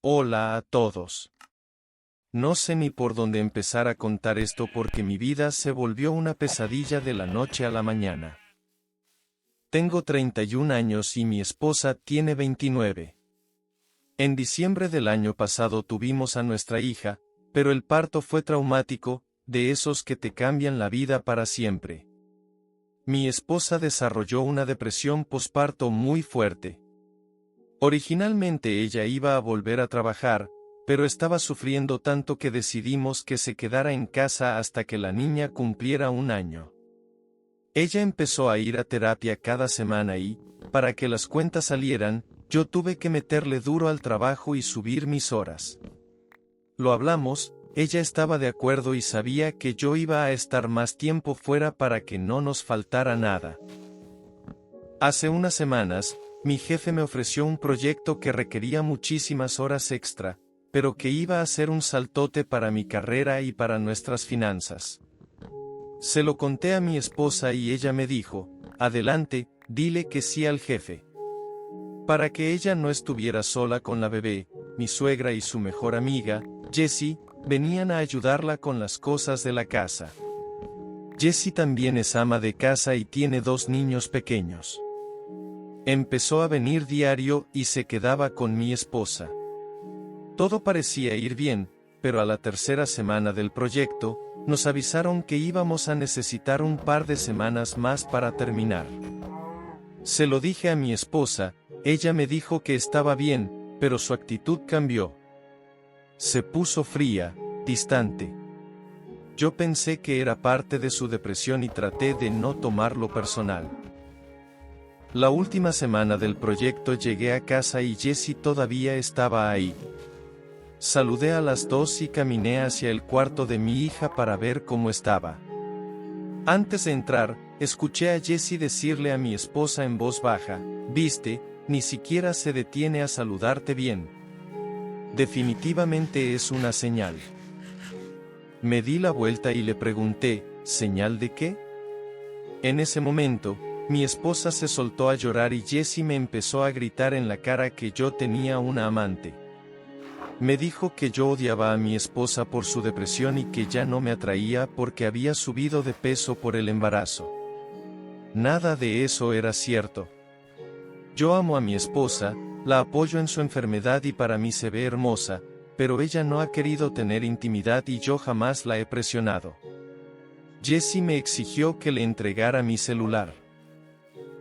Hola a todos. No sé ni por dónde empezar a contar esto porque mi vida se volvió una pesadilla de la noche a la mañana. Tengo 31 años y mi esposa tiene 29. En diciembre del año pasado tuvimos a nuestra hija, pero el parto fue traumático, de esos que te cambian la vida para siempre. Mi esposa desarrolló una depresión posparto muy fuerte. Originalmente ella iba a volver a trabajar, pero estaba sufriendo tanto que decidimos que se quedara en casa hasta que la niña cumpliera 1 año. Ella empezó a ir a terapia cada semana y, para que las cuentas salieran, yo tuve que meterle duro al trabajo y subir mis horas. Lo hablamos, ella estaba de acuerdo y sabía que yo iba a estar más tiempo fuera para que no nos faltara nada. Hace unas semanas, mi jefe me ofreció un proyecto que requería muchísimas horas extra, pero que iba a ser un saltote para mi carrera y para nuestras finanzas. Se lo conté a mi esposa y ella me dijo, adelante, dile que sí al jefe. Para que ella no estuviera sola con la bebé, mi suegra y su mejor amiga, Jessie, venían a ayudarla con las cosas de la casa. Jessie también es ama de casa y tiene 2 niños pequeños. Empezó a venir diario y se quedaba con mi esposa. Todo parecía ir bien, pero a la tercera semana del proyecto, nos avisaron que íbamos a necesitar un par de semanas más para terminar. Se lo dije a mi esposa, ella me dijo que estaba bien, pero su actitud cambió. Se puso fría, distante. Yo pensé que era parte de su depresión y traté de no tomarlo personal. La última semana del proyecto llegué a casa y Jessie todavía estaba ahí. Saludé a las 2 y caminé hacia el cuarto de mi hija para ver cómo estaba. Antes de entrar, escuché a Jessie decirle a mi esposa en voz baja, «Viste, ni siquiera se detiene a saludarte bien. Definitivamente es una señal». Me di la vuelta y le pregunté, ¿señal de qué? En ese momento, mi esposa se soltó a llorar y Jessie me empezó a gritar en la cara que yo tenía una amante. Me dijo que yo odiaba a mi esposa por su depresión y que ya no me atraía porque había subido de peso por el embarazo. Nada de eso era cierto. Yo amo a mi esposa, la apoyo en su enfermedad y para mí se ve hermosa, pero ella no ha querido tener intimidad y yo jamás la he presionado. Jessie me exigió que le entregara mi celular.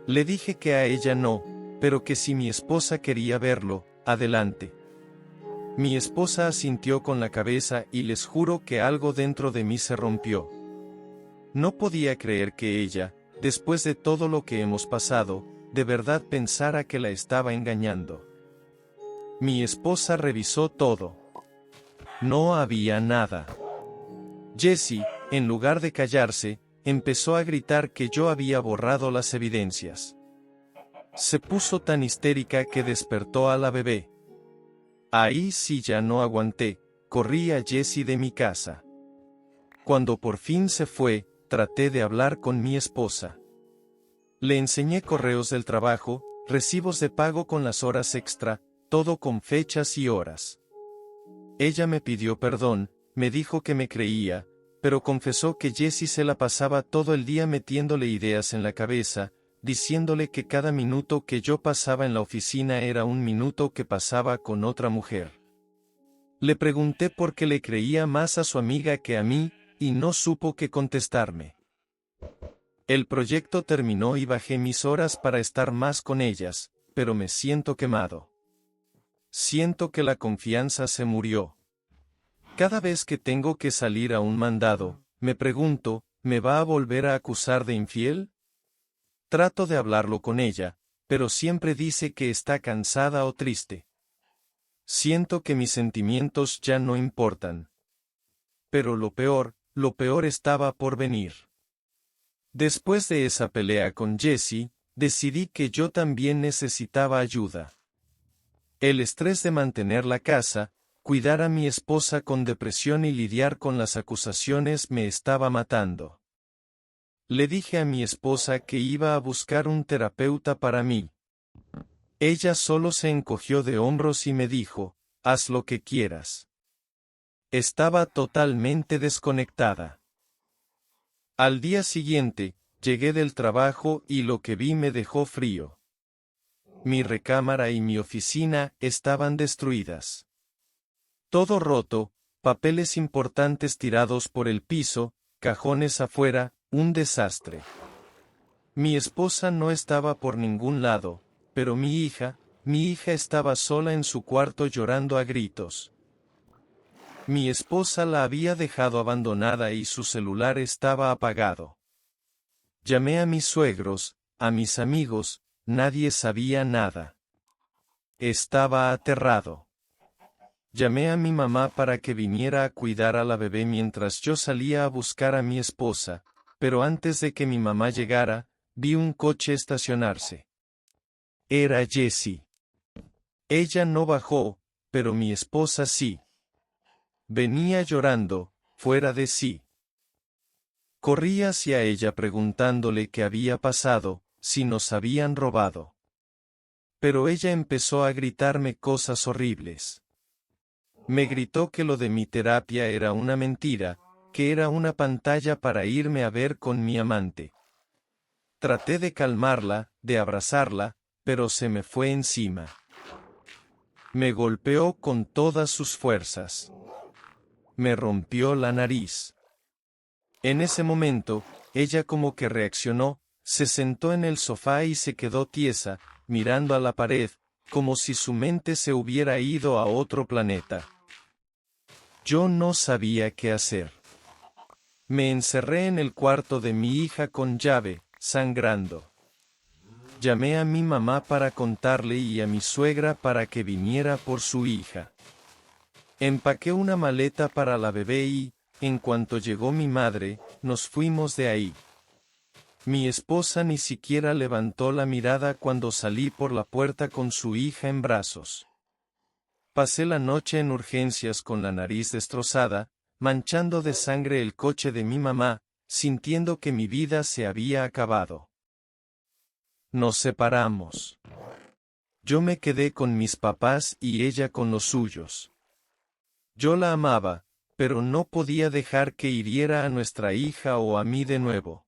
Le dije que a ella no, pero que si mi esposa quería verlo, adelante. Mi esposa asintió con la cabeza y les juro que algo dentro de mí se rompió. No podía creer que ella, después de todo lo que hemos pasado, de verdad pensara que la estaba engañando. Mi esposa revisó todo. No había nada. Jessie, en lugar de callarse, empezó a gritar que yo había borrado las evidencias. Se puso tan histérica que despertó a la bebé. Ahí sí ya no aguanté, corrí a Jessie de mi casa. Cuando por fin se fue, traté de hablar con mi esposa. Le enseñé correos del trabajo, recibos de pago con las horas extra, todo con fechas y horas. Ella me pidió perdón, me dijo que me creía, pero confesó que Jessie se la pasaba todo el día metiéndole ideas en la cabeza, diciéndole que cada minuto que yo pasaba en la oficina era un minuto que pasaba con otra mujer. Le pregunté por qué le creía más a su amiga que a mí, y no supo qué contestarme. El proyecto terminó y bajé mis horas para estar más con ellas, pero me siento quemado. Siento que la confianza se murió. Cada vez que tengo que salir a un mandado, me pregunto, ¿me va a volver a acusar de infiel? Trato de hablarlo con ella, pero siempre dice que está cansada o triste. Siento que mis sentimientos ya no importan. Pero lo peor estaba por venir. Después de esa pelea con Jessie, decidí que yo también necesitaba ayuda. El estrés de mantener la casa, cuidar a mi esposa con depresión y lidiar con las acusaciones me estaba matando. Le dije a mi esposa que iba a buscar un terapeuta para mí. Ella solo se encogió de hombros y me dijo, haz lo que quieras. Estaba totalmente desconectada. Al día siguiente, llegué del trabajo y lo que vi me dejó frío. Mi recámara y mi oficina estaban destruidas. Todo roto, papeles importantes tirados por el piso, cajones afuera, un desastre. Mi esposa no estaba por ningún lado, pero mi hija estaba sola en su cuarto llorando a gritos. Mi esposa la había dejado abandonada y su celular estaba apagado. Llamé a mis suegros, a mis amigos, nadie sabía nada. Estaba aterrado. Llamé a mi mamá para que viniera a cuidar a la bebé mientras yo salía a buscar a mi esposa, pero antes de que mi mamá llegara, vi un coche estacionarse. Era Jessie. Ella no bajó, pero mi esposa sí. Venía llorando, fuera de sí. Corrí hacia ella preguntándole qué había pasado, si nos habían robado. Pero ella empezó a gritarme cosas horribles. Me gritó que lo de mi terapia era una mentira, que era una pantalla para irme a ver con mi amante. Traté de calmarla, de abrazarla, pero se me fue encima. Me golpeó con todas sus fuerzas. Me rompió la nariz. En ese momento, ella como que reaccionó, se sentó en el sofá y se quedó tiesa, mirando a la pared, como si su mente se hubiera ido a otro planeta. Yo no sabía qué hacer. Me encerré en el cuarto de mi hija con llave, sangrando. Llamé a mi mamá para contarle y a mi suegra para que viniera por su hija. Empaqué una maleta para la bebé y, en cuanto llegó mi madre, nos fuimos de ahí. Mi esposa ni siquiera levantó la mirada cuando salí por la puerta con su hija en brazos. Pasé la noche en urgencias con la nariz destrozada, manchando de sangre el coche de mi mamá, sintiendo que mi vida se había acabado. Nos separamos. Yo me quedé con mis papás y ella con los suyos. Yo la amaba, pero no podía dejar que hiriera a nuestra hija o a mí de nuevo.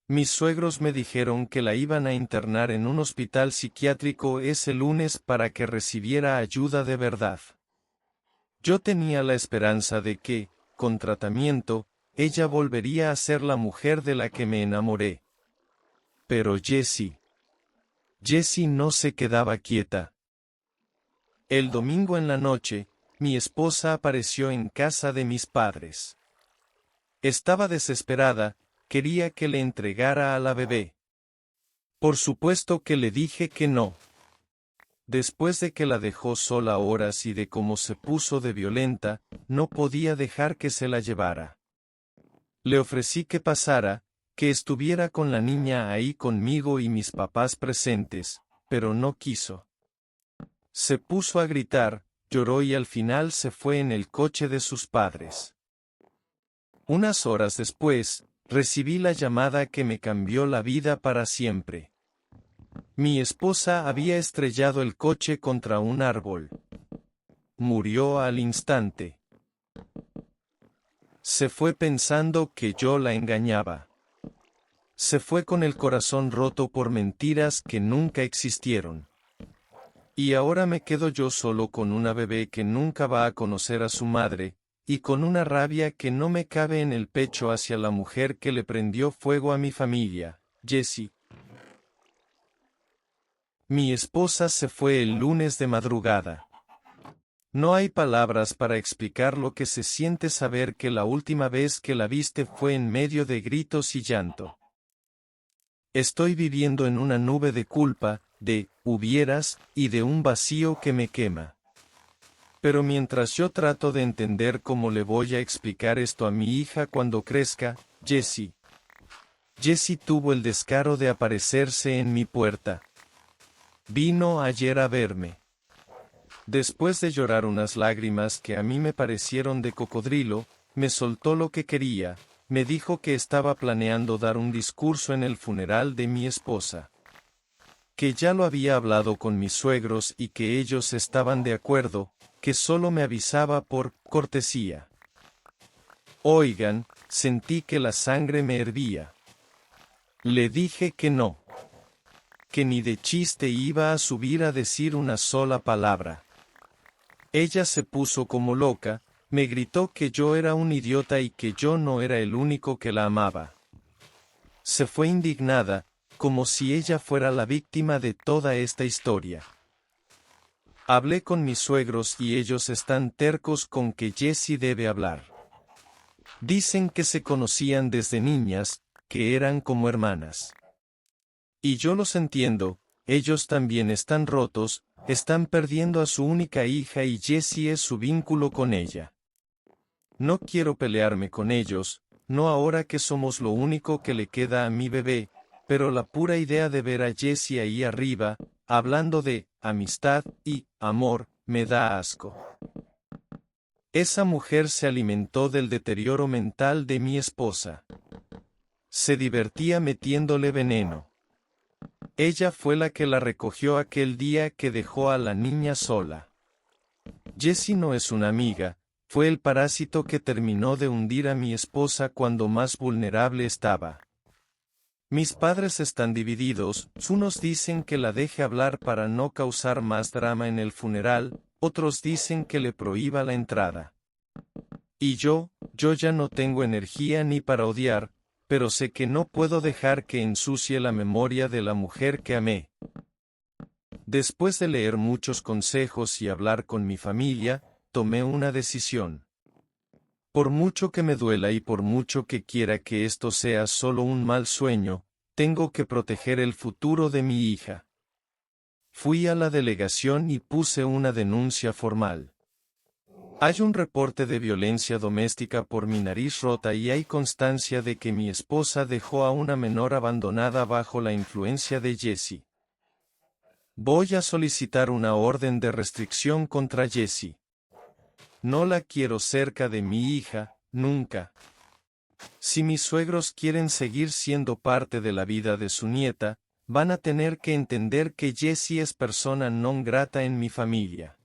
Mis suegros me dijeron que la iban a internar en un hospital psiquiátrico ese lunes para que recibiera ayuda de verdad. Yo tenía la esperanza de que, con tratamiento, ella volvería a ser la mujer de la que me enamoré. Pero Jessie no se quedaba quieta. El domingo en la noche, mi esposa apareció en casa de mis padres. Estaba desesperada, quería que le entregara a la bebé. Por supuesto que le dije que no. Después de que la dejó sola horas y de cómo se puso de violenta, no podía dejar que se la llevara. Le ofrecí que pasara, que estuviera con la niña ahí conmigo y mis papás presentes, pero no quiso. Se puso a gritar, lloró y al final se fue en el coche de sus padres. Unas horas después, recibí la llamada que me cambió la vida para siempre. Mi esposa había estrellado el coche contra un árbol. Murió al instante. Se fue pensando que yo la engañaba. Se fue con el corazón roto por mentiras que nunca existieron. Y ahora me quedo yo solo con una bebé que nunca va a conocer a su madre, y con una rabia que no me cabe en el pecho hacia la mujer que le prendió fuego a mi familia, Jessie. Mi esposa se fue el lunes de madrugada. No hay palabras para explicar lo que se siente saber que la última vez que la viste fue en medio de gritos y llanto. Estoy viviendo en una nube de culpa, de hubieras, y de un vacío que me quema. Pero mientras yo trato de entender cómo le voy a explicar esto a mi hija cuando crezca, Jessie tuvo el descaro de aparecerse en mi puerta. Vino ayer a verme. Después de llorar unas lágrimas que a mí me parecieron de cocodrilo, me soltó lo que quería, me dijo que estaba planeando dar un discurso en el funeral de mi esposa. que ya lo había hablado con mis suegros y que ellos estaban de acuerdo, que solo me avisaba por cortesía. Oigan, sentí que la sangre me hervía. Le dije que no. Que ni de chiste iba a subir a decir una sola palabra. Ella se puso como loca, me gritó que yo era un idiota y que yo no era el único que la amaba. Se fue indignada, como si ella fuera la víctima de toda esta historia. Hablé con mis suegros y ellos están tercos con que Jessie debe hablar. Dicen que se conocían desde niñas, que eran como hermanas. Y yo los entiendo, ellos también están rotos, están perdiendo a su única hija y Jessie es su vínculo con ella. No quiero pelearme con ellos, no ahora que somos lo único que le queda a mi bebé, pero la pura idea de ver a Jessie ahí arriba, hablando de amistad y amor, me da asco. Esa mujer se alimentó del deterioro mental de mi esposa. Se divertía metiéndole veneno. Ella fue la que la recogió aquel día que dejó a la niña sola. Jessie no es una amiga, fue el parásito que terminó de hundir a mi esposa cuando más vulnerable estaba. Mis padres están divididos, unos dicen que la deje hablar para no causar más drama en el funeral, otros dicen que le prohíba la entrada. Y yo ya no tengo energía ni para odiar, pero sé que no puedo dejar que ensucie la memoria de la mujer que amé. Después de leer muchos consejos y hablar con mi familia, tomé una decisión. Por mucho que me duela y por mucho que quiera que esto sea solo un mal sueño, tengo que proteger el futuro de mi hija. Fui a la delegación y puse una denuncia formal. Hay un reporte de violencia doméstica por mi nariz rota y hay constancia de que mi esposa dejó a una menor abandonada bajo la influencia de Jessie. Voy a solicitar una orden de restricción contra Jessie. No la quiero cerca de mi hija, nunca. Si mis suegros quieren seguir siendo parte de la vida de su nieta, van a tener que entender que Jessie es persona non grata en mi familia.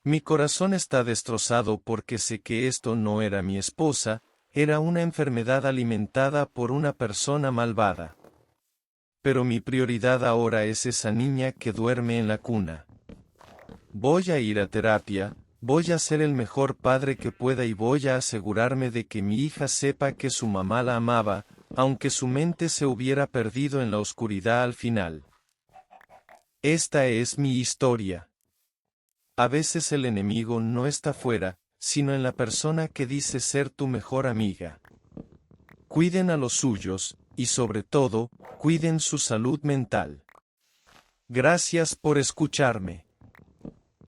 Mi corazón está destrozado porque sé que esto no era mi esposa, era una enfermedad alimentada por una persona malvada. Pero mi prioridad ahora es esa niña que duerme en la cuna. Voy a ir a terapia. Voy a ser el mejor padre que pueda y voy a asegurarme de que mi hija sepa que su mamá la amaba, aunque su mente se hubiera perdido en la oscuridad al final. Esta es mi historia. A veces el enemigo no está fuera, sino en la persona que dice ser tu mejor amiga. Cuiden a los suyos, y sobre todo, cuiden su salud mental. Gracias por escucharme.